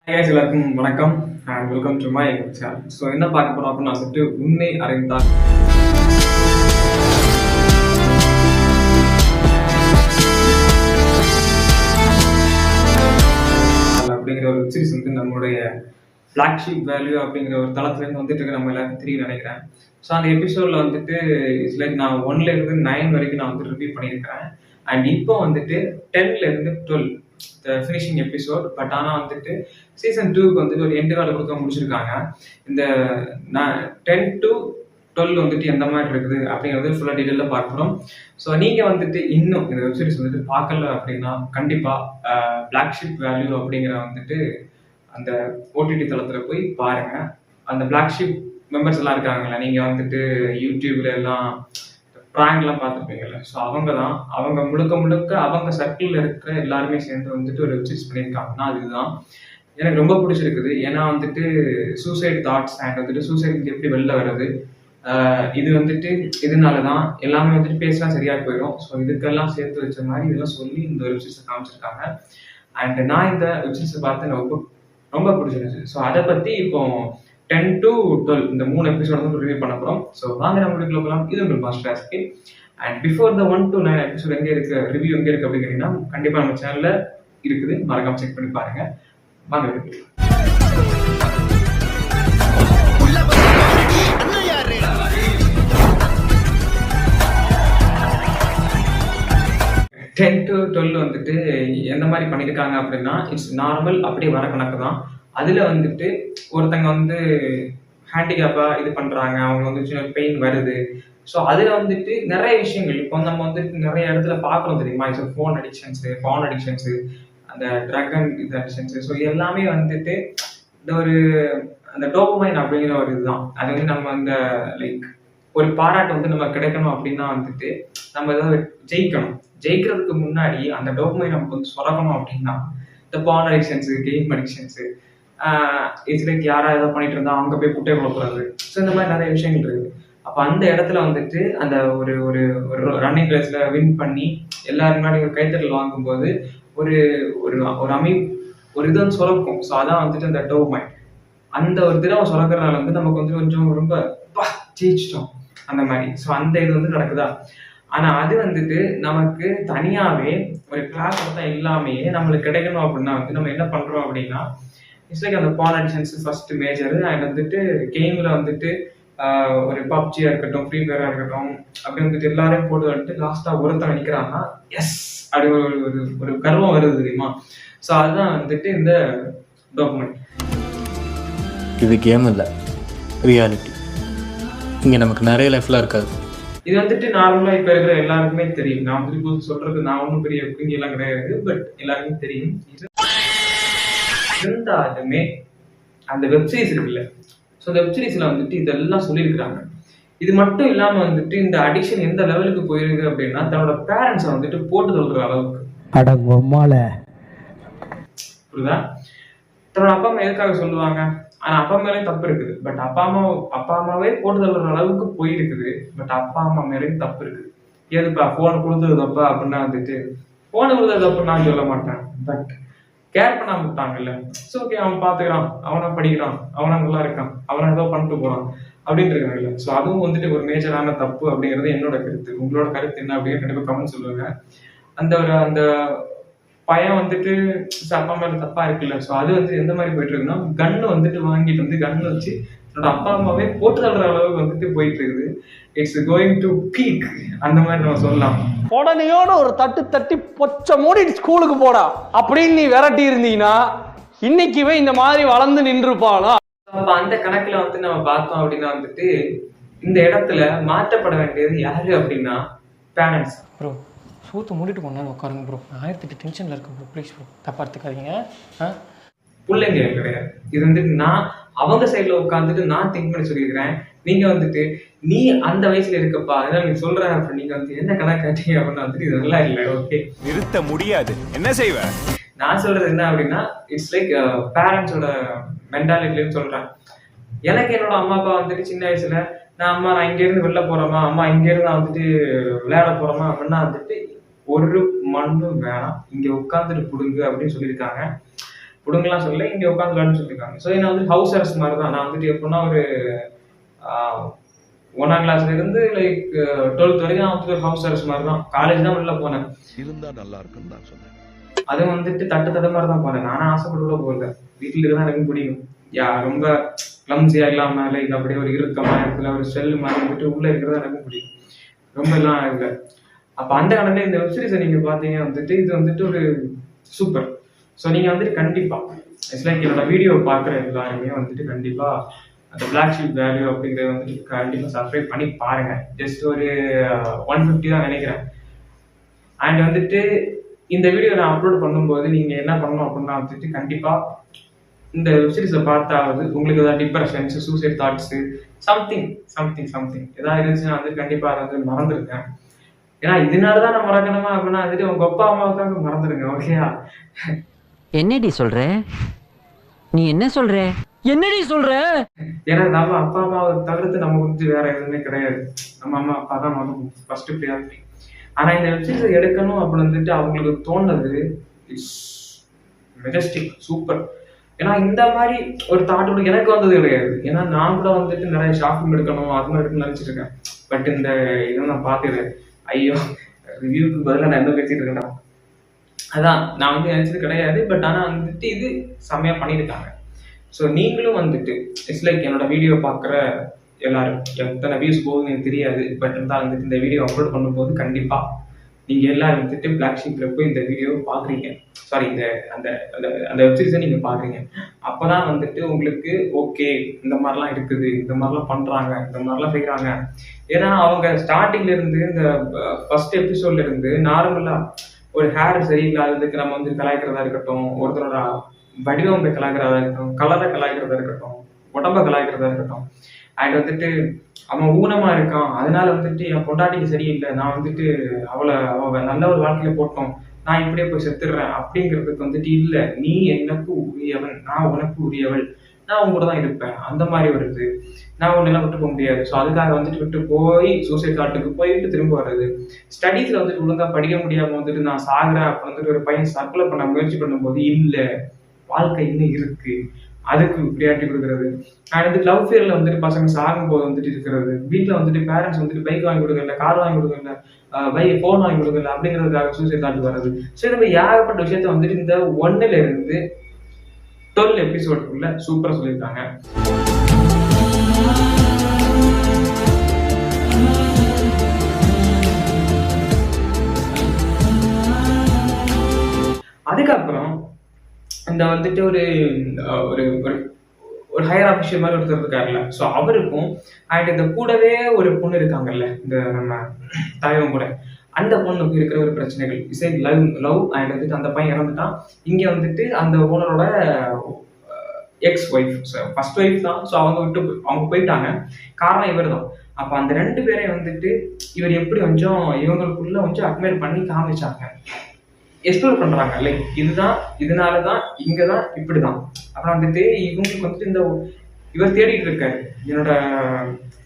எல்லாருக்கும் வணக்கம் and welcome to my channel. So என்ன பார்க்க போறோம் அப்படின்னு நான் சொல்லிட்டு உண்மை அறிந்தால் அப்படிங்கிற ஒரு சீரிஸ் வந்து நம்மளுடைய ஃபிளாக்ஷிப் வேல்யூ அப்படிங்கிற ஒரு தளத்துலேருந்து வந்துட்டு இருக்க நம்ம எல்லாருக்கும் தெரியும் நினைக்கிறேன். ஸோ அந்த எபிசோடில் வந்துட்டு இட்ஸ் லைக் நான் 1லேருந்து 9 வரைக்கும் நான் வந்து ரிவ்யூ பண்ணியிருக்கிறேன். அண்ட் இப்போ வந்துட்டு 10லேருந்து 12 ஃபினிஷிங் எபிசோட். பட் ஆனால் வந்துட்டு சீசன் 2க்கு வந்துட்டு ஒரு எண்டு கால கொடுக்க முடிச்சிருக்காங்க. இந்த 10 to 12 வந்துட்டு எந்த மாதிரி இருக்குது அப்படிங்கிறது ஃபுல்லாக டீட்டெயிலாக பார்க்குறோம். ஸோ நீங்கள் வந்துட்டு இன்னும் இந்த வெப்சீரிஸ் வந்துட்டு பார்க்கல அப்படின்னா கண்டிப்பாக ஃபிளாக்ஷிப் வேல்யூ அப்படிங்கிற வந்துட்டு அந்த ஓடிடி தளத்தில் போய் பாருங்கள். அந்த ஃபிளாக்ஷிப் மெம்பர்ஸ் எல்லாம் இருக்காங்கல்ல, நீங்கள் வந்துட்டு யூடியூப்ல எல்லாம் ப்ராங்க்லாம் பார்த்துருப்பீங்கல்ல, ஸோ அவங்க முழுக்க அவங்க சர்க்கிளில் இருக்கிற எல்லாருமே சேர்ந்து வந்துட்டு ஒரு வெப்சீரிஸ் பண்ணியிருக்காங்கன்னா அதுதான் எனக்கு ரொம்ப பிடிச்சிருக்குது. ஏன்னா வந்துட்டு சூசைட் தாட்ஸ் அண்ட் வந்துட்டு சூசைட் எப்படி வெளில வர்றது, இது வந்துட்டு இதனால தான் எல்லாமே வந்துட்டு பேசினா சரியாக போயிடும். ஸோ இதுக்கெல்லாம் சேர்த்து வச்ச மாதிரி இதெல்லாம் சொல்லி இந்த வெப்சீரிஸை காமிச்சிருக்காங்க. அண்ட் நான் இந்த வெப்சீரிஸை பார்த்து எனக்கு ரொம்ப பிடிச்சிருந்துச்சு. ஸோ அதை பற்றி இப்போ 10 to 12 இந்த 3 எபிசோட் வந்து ரிவ்யூ பண்ண போகிறோம். ஸோ வாங்க நம்ம வீட்டுக்குள்ள போகலாம். இது உங்கள் master ASCII. And before the 1 to 9 episode எங்கே இருக்கு, ரிவ்யூ எங்கே இருக்கு அப்படின்னு கேட்டீங்கன்னா கண்டிப்பாக நம்ம சேனலில் இருக்குது, மறக்காம செக் பண்ணி பாருங்க. வாங்க வீட்டுக்கு. 10 to 12 வந்துட்டு எந்த மாதிரி பண்ணியிருக்காங்க அப்படின்னா இட்ஸ் நார்மல் அப்படியே வர கணக்கு தான். அதில் வந்துட்டு ஒருத்தங்க வந்து ஹேண்டிகேப்பாக இது பண்ணுறாங்க, அவங்க வந்து சின்ன பெயின் வருது. ஸோ அதில் வந்துட்டு நிறைய விஷயங்கள் இப்போ நம்ம வந்துட்டு நிறைய இடத்துல பார்க்குறோம் தெரியுமா, இப்போ ஃபோன் அடிக்ஷன்ஸு, அந்த ட்ரக் அண்ட் இது அடிக்ஷன்ஸு. ஸோ எல்லாமே வந்துட்டு இந்த ஒரு அந்த டோபமைன் அப்படிங்கிற ஒரு இதுதான். அது வந்து நம்ம அந்த லைக் ஒரு பாராட்டு வந்து நம்ம கிடைக்கணும் அப்படின்னா வந்துட்டு நம்ம ஏதாவது ஜெயிக்கிறதுக்கு முன்னாடி அந்த டோபமைன் நமக்கு வந்து சுரக்கணும் அப்படின்னா இந்த பான் அடிக்ஷன்ஸு, கேம் அடிக்ஷன்ஸு, இட்ஸ் லைக் யாரா ஏதோ பண்ணிட்டு இருந்தா அவங்க போய் குட்டை குழப்புறது. ஸோ இந்த மாதிரி நிறைய விஷயங்கள் இருக்குது. அப்போ அந்த இடத்துல வந்துட்டு அந்த ஒரு ஒரு ஒரு ரன்னிங் ரேஸ்ல வின் பண்ணி எல்லாரும் முன்னாடி ஒரு கைத்தட்டல் வாங்கும்போது ஒரு ஒரு ஒரு ஒரு இது வந்து சுரக்கும். ஸோ அதான் வந்துட்டு அந்த டோபமைன். அந்த ஒரு திரவம் சுரக்கிறதுனால வந்து நமக்கு வந்து கொஞ்சம் ரொம்ப ஜெயிச்சிட்டோம் அந்த மாதிரி. ஸோ அந்த இது வந்து நடக்குதா. ஆனா அது வந்துட்டு நமக்கு தனியாவே ஒரு கிளாஸ் தான் இல்லாமையே நம்மளுக்கு கிடைக்கணும் அப்படின்னா வந்து நம்ம என்ன பண்றோம் அப்படின்னா இட்ஸ் லைக் அந்த பான் அடிக்ஷன்ஸ் ஃபர்ஸ்ட் மேஜர். அண்ட் வந்துட்டு கேம்ல வந்துட்டு ஒரு பப்ஜியா இருக்கட்டும், ஃப்ரீ ஃபயரா இருக்கட்டும், அப்படி வந்துட்டு எல்லாரையும் போட்டு வந்துட்டு லாஸ்டா ஒருத்தன் நினைக்கிறாங்கன்னா எஸ் அப்படி ஒரு கர்வம் வருது தெரியுமா. ஸோ அதுதான் வந்துட்டு இந்த டோபமைன். இது கேம் இல்லை, ரியாலிட்டி. இங்கே நமக்கு நிறைய லைஃப்லாம் இருக்காது. இது வந்துட்டு நார்மலாக இப்போ இருக்கிற எல்லாருக்குமே தெரியும். நான் வந்து சொல்றது நான் ஒன்றும் பெரிய எப்படிங்க எல்லாம் கிடையாது, பட் எல்லாருக்குமே தெரியும். இருந்தாலுமே அந்த வெப்சீரிஸ் இருக்குல்ல, ஸோ அந்த வெப்சீரிஸ்ல வந்துட்டு இதெல்லாம் சொல்லியிருக்கிறாங்க. இது மட்டும் இல்லாமல் வந்துட்டு இந்த அடிக்ஷன் எந்த லெவலுக்கு போயிருக்கு அப்படின்னா தன்னோட பேரண்ட்ஸை வந்துட்டு போட்டு சொல்ற அளவுக்கு. புரியுதா? தன்னோட அப்பா அம்மா எதுக்காக சொல்லுவாங்க, ஆனா அப்பா மேலேயும் தப்பு இருக்குது. பட் அப்பா அம்மாவே போட்டு தள்ளுற அளவுக்கு போயிருக்குது. பட் அப்பா அம்மா மேலேயும் தப்பு இருக்குது. எதுப்பா போன் கொடுத்தது தப்பா அப்படின்னா வந்துட்டு போனை கொடுத்தது தப்புன்னு நான் சொல்ல மாட்டேன். பட் கேர் பண்ணாம விட்டாங்கல்ல, ஸோ ஓகே அவன் பார்த்துக்கிறான், அவனா படிக்கிறான், அவனா நல்லா இருக்கான், அவனா ஏதோ பண்ணிட்டு போறான் அப்படின்னு இருக்காங்கல்ல. ஸோ அதுவும் வந்துட்டு ஒரு மேஜரான தப்பு அப்படிங்கிறது என்னோட கருத்து. உங்களோட கருத்து என்ன அப்படின்னு கண்டிப்பாக கமெண்ட் சொல்லுவாங்க. அந்த பையன் வந்துட்டு அப்பா மேல தப்பா இருக்குல்ல. ஸோ அது வந்து எந்த மாதிரி போயிட்டு இருக்குன்னா கன்னு வந்துட்டு வாங்கிட்டு வந்து கன்னு வச்சு என்னோட அப்பா அம்மாவே போட்டு தள்ளுற அளவுக்கு வந்துட்டு போயிட்டு இருக்குது. இட்ஸ் கோயிங் டு பீக் அந்த மாதிரி நம்ம சொல்லலாம். உடனேயோட ஒரு தட்டி பொச்ச மூடி ஸ்கூலுக்கு போடா அப்படின்னு நீ விரட்டி இருந்தீங்கன்னா இன்னைக்குவே இந்த மாதிரி வளர்ந்து நின்றுப்பாளா. அப்ப அந்த கணக்குல வந்து நம்ம பார்த்தோம் அப்படின்னா வந்துட்டு இந்த இடத்துல மாற்றப்பட வேண்டியது யாரு அப்படின்னா பேரண்ட்ஸ். ப்ரோ சூத்து மூடிட்டு போனாலும் உட்காருங்க ப்ரோ, 1008 டென்ஷன்ல இருக்கு ப்ரோ, ப்ளீஸ் ப்ரோ, தப்பா எடுத்துக்காதீங்க. பிள்ளைங்க கிடையாது, இது வந்துட்டு நான் அவங்க சைட்ல உட்காந்துட்டு நான் திங்க் பண்ணி சொல்லியிருக்கிறேன். நீங்க வந்துட்டு நீ அந்த வயசுல இருக்கப்பா, அதனால நீங்க சொல்ற நீங்க வந்து என்ன கணக்கு காட்டீங்க அப்படின்னா வந்துட்டு இது நல்லா இல்லை. ஓகே நிறுத்த முடியாது, என்ன செய்வ. நான் சொல்றது என்ன அப்படின்னா இட்ஸ் லைக் பேரண்ட்ஸோட மென்டாலிட்டின்னு சொல்றேன். எனக்கு என்னோட அம்மா அப்பா வந்துட்டு சின்ன வயசுல நான் இங்க இருந்து வெளில போறோமா, அம்மா இங்க இருந்து நான் வந்துட்டு விளையாட போறோமா அப்படின்னா வந்துட்டு ஒரு மண்ணும் வேணாம், இங்க உட்காந்துட்டு கொடுங்க அப்படின்னு சொல்லியிருக்காங்க. கொடுங்கலாம் சொல்ல, இங்கே உட்காந்து விளையாடுன்னு சொல்லியிருக்காங்க. ஸோ என்ன வந்து ஹவுஸ் அரெஸ்ட் மாதிரி தான். நான் வந்துட்டு எப்படின்னா ஒரு 1ஆம் கிளாஸ்ல இருந்து லைக் 12th வரைக்கும் நான் வந்து ஒரு ஹவுஸ் அரெஸ்ட் மாதிரி தான். காலேஜ் தான் உள்ள போனேன். இருந்தா நல்லா இருக்குன்னு தான் சொன்னேன். அது வந்துட்டு தட்டு மாதிரி தான் போனேன். நானும் ஆசைப்பட்டு கூட போகல. வீட்டில் இருக்க தான் எனக்கு பிடிக்கும். ரொம்ப கிளம்ஸியா இல்லாம லைக் அப்படியே ஒரு இறுக்கமா இடத்துல ஒரு செல் மாதிரி வந்துட்டு உள்ள இருக்கிறதா எனக்கு பிடிக்கும். ரொம்ப எல்லாம் இல்லை. அப்ப அந்த கடந்த இந்த வெப்சீரிஸை நீங்க பாத்தீங்க வந்துட்டு இது வந்துட்டு ஒரு சூப்பர். ஸோ நீங்க வந்துட்டு கண்டிப்பா இட்ஸ் லைக் என்னோட வீடியோ பார்க்குற எல்லாருமே வந்துட்டு கண்டிப்பா அந்த பிளாக் ஷீப் வேல்யூ அப்படிங்கிறத வந்துட்டு கண்டிப்பா சப்ஸ்கிரைப் பண்ணி பாருங்க. ஜஸ்ட் ஒரு 150 தான் நினைக்கிறேன். அண்ட் வந்துட்டு இந்த வீடியோ நான் அப்லோட் பண்ணும்போது நீங்க என்ன பண்ணணும் அப்படின்னா வந்துட்டு கண்டிப்பா இந்த வெப்சீரிஸை பார்த்தாவது உங்களுக்கு ஏதாவது டிப்ரெஷன்ஸ், சூசைட் தாட்ஸ், சம்திங் ஏதாவது இருந்துச்சுன்னா வந்துட்டு கண்டிப்பா அதை வந்து மறந்துருக்கேன். ஏன்னா இதனாலதான் நான் மறக்கணுமா அப்படின்னா வந்துட்டு உங்க அப்பா அம்மாவுக்காக மறந்துடுங்க. ஓகேயா? என்னடி சொல்ற? நீ என்ன சொல்ற? என்னடி சொல்ற? ஏன்னா நம்ம அப்பா அம்மாவை தவிர்த்து நமக்கு வந்து வேற எதுவுமே கிடையாது. நம்ம அம்மா அப்பா தான் நமக்கு ஃபர்ஸ்ட் ப்ரியாரிட்டி. ஆனா இந்த வெப்சீரிஸை எடுக்கணும் அப்படின்னு வந்துட்டு அவங்களுக்கு தோணுது இட்ஸ் மெஜஸ்டிக், சூப்பர். ஏன்னா இந்த மாதிரி ஒரு தாட் கூட எனக்கு வந்தது கிடையாது. ஏன்னா நான் கூட வந்துட்டு நிறைய ஷாப்பிங் எடுக்கணும் அது மாதிரி எடுக்கணும்னு நினைச்சிட்டு இருக்கேன். பட் இந்த இதை நான் பார்த்துக்கிறேன். ஐயோ, ரிவ்யூக்கு பதிலாக நான் என்ன பேசிட்டு இருக்கேன்டா. அதான் நான் வந்து நினைச்சது கிடையாது. பட் ஆனால் வந்துட்டு இது செம்மையா பண்ணியிருக்காங்க. ஸோ நீங்களும் வந்துட்டு இட்ஸ் லைக் என்னோட வீடியோ பார்க்குற எல்லாரும் எத்தனை வியூஸ் போகுதுன்னு எனக்கு தெரியாது. பட் இருந்தால் வந்துட்டு இந்த வீடியோ அப்லோட் பண்ணும்போது கண்டிப்பா நீங்க எல்லாரும் வந்துட்டு பிளாக் ஷீப்ல போய் இந்த வீடியோ பாக்குறீங்க. சாரி, இந்த அந்த அந்த வெப்சீரிஸை நீங்க பாக்குறீங்க. அப்பதான் வந்துட்டு உங்களுக்கு ஓகே இந்த மாதிரிலாம் இருக்குது, இந்த மாதிரிலாம் பண்றாங்க, இந்த மாதிரிலாம் செய்யறாங்க. ஏன்னா அவங்க ஸ்டார்டிங்ல இருந்து இந்த ஃபர்ஸ்ட் எபிசோட்ல இருந்து நார்மலா ஒரு ஹேர் சரியில்லாததுக்கு நம்ம வந்து கலாய்க்கிறதா இருக்கட்டும், ஒருத்தரோட வடிவமைப்பை கலாய்க்கிறதா இருக்கட்டும், கலரை கலாய்க்கிறதா இருக்கட்டும், உடம்ப கலாய்க்கிறதா இருக்கட்டும், அண்ட் வந்துட்டு அவன் ஊனமா இருக்கான் அதனால வந்துட்டு என் பொண்டாட்டிக்கு சரியில்லை, நான் வந்துட்டு அவ நல்ல ஒரு வாழ்க்கையில போட்டோம், நான் இப்படியே போய் செத்துடுறேன் அப்படிங்கிறதுக்கு வந்துட்டு இல்லை, நீ எனக்கு உரியவன், நான் உனக்கு உரியவள், நான் உங்க கூட தான் இருப்பேன், அந்த மாதிரி வருது. நான் ஒன்னெல்லாம் விட்டு போக முடியாது. ஸோ அதுக்காக வந்துட்டு விட்டு போய் சூசைட் தாட்டுக்கு போயிட்டு திரும்ப வர்றது. ஸ்டடீஸ்ல வந்துட்டு ஒழுங்கா படிக்க முடியாம வந்துட்டு நான் சாகுறேன் அப்ப வந்துட்டு ஒரு பையன் தற்கொலை பண்ண முயற்சி பண்ணும்போது இல்லை, வாழ்க்கை இன்னும் இருக்கு, அதுக்கு ப்ரியாரிட்டி கொடுக்கறது. அண்ட் வந்து லவ் ஃபேர்ல வந்துட்டு பசங்க சாகும் போது வந்துட்டு இருக்கிறது, வீட்டில் வந்துட்டு பேரண்ட்ஸ் வந்துட்டு பைக் வாங்கி கொடுக்கல, கார் வாங்கி கொடுக்கல, ஃபோன் வாங்கி கொடுக்கல அப்படிங்கிறதுக்காக சூசைட் தாட் வர்றது. ஸோ இந்த மாதிரி ஏகப்பட்ட விஷயத்த வந்துட்டு இந்த 1ல இருந்து 12 எபிசோடுக்குள்ள சூப்பரா சொல்லியிருக்காங்க. அதுக்கப்புறம் இந்த வந்துட்டு ஒரு ஒரு ஹையர் ஆஃபீஷியல் மாதிரி ஒருத்தர் இருக்காருல்ல, ஸோ அவருக்கும் அண்ட் இந்த கூடவே ஒரு பொண்ணு இருக்காங்கல்ல, இந்த நம்ம தலைவன் கூட, அந்த பொண்ணுக்கு இருக்கிற ஒரு பிரச்சனைகள் இசை லவ் அண்ட் வந்துட்டு அந்த பையன் இறந்துட்டான். இங்க வந்துட்டு அந்த ஓனரோட எக்ஸ் ஒய்ஃப், ஃபர்ஸ்ட் ஒய்ஃப் தான். ஸோ அவங்க போயிட்டாங்க. காரணம் இவர் தான். அப்ப அந்த 2 பேரையும் வந்துட்டு இவர் எப்படி கொஞ்சம் இவங்களுக்குள்ள கொஞ்சம் அட்மையர் பண்ணி காமிச்சாங்க, எக்ஸ்ப்ளோர் பண்றாங்க. லைக் இதுதான், இதனாலதான், இங்கதான், இப்படிதான். அப்புறம் வந்துட்டு இவங்களுக்கு வந்துட்டு இந்த இவர் தேடிட்டு இருக்காரு, என்னோட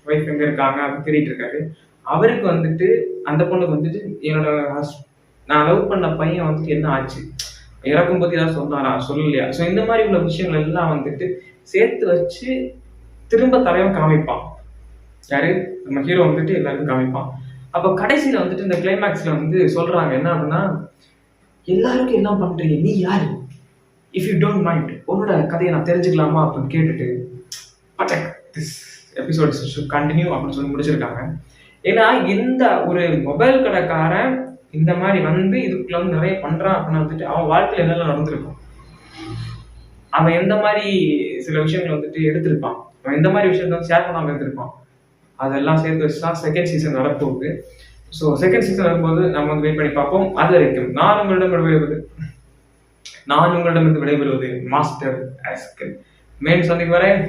ஒய்ஃப் எங்க இருக்காங்க அப்படின்னு தேடிட்டு இருக்காரு. அவருக்கு வந்துட்டு அந்த பொண்ணுக்கு வந்துட்டு என்னோட நான் லவ் பண்ண பையன் வந்துட்டு என்ன ஆச்சு, இறக்கும் போது ஏதாவது சொன்னாரா, சொல்லலையா. ஸோ இந்த மாதிரி உள்ள விஷயங்கள் எல்லாம் வந்துட்டு சேர்த்து வச்சு திரும்ப தலைவன் காமிப்பான். யாரு, நம்ம ஹீரோ வந்துட்டு எல்லாருக்கும் காமிப்பான். அப்ப கடைசியில வந்துட்டு இந்த கிளைமேக்ஸ்ல வந்து சொல்றாங்க என்ன அப்படின்னா, எல்லாருக்கும் எல்லாம் பண்றீங்க, நீ யாரு, இஃப் யூ டோன்ட் மைண்ட் உன்னோட கதையை நான் தெரிஞ்சுக்கலாமா அப்படின்னு கேட்டுட்டு திஸ் எபிசோட் ஷுட் கண்டினியூ அப்படின்னு சொல்லி முடிச்சிருக்காங்க. ஏன்னா இந்த ஒரு மொபைல் கடைக்காரன் இந்த மாதிரி வந்து இதுக்குள்ள வந்து நிறைய பண்றான் அப்படின்னு வந்துட்டு அவன் வாழ்க்கையில என்னெல்லாம் நடந்திருக்கும், அவன் எந்த மாதிரி சில விஷயங்கள் வந்துட்டு எடுத்திருப்பான், அவன் எந்த மாதிரி விஷயத்த வந்து ஷேர் பண்ணாம எடுத்திருப்பான், அதெல்லாம் சேர்த்து வச்சுதான் செகண்ட் சீசன் வரப்போகுது. ஸோ செகண்ட் சீசன் வரும்போது நம்ம வந்து வெயிட் பண்ணி பார்ப்போம். அது வரைக்கும் நான் உங்களிடமிருந்து விடைபெறுவது மாஸ்டர் ஆஸ்கல். மேலும் சந்திக்கு வரேன்.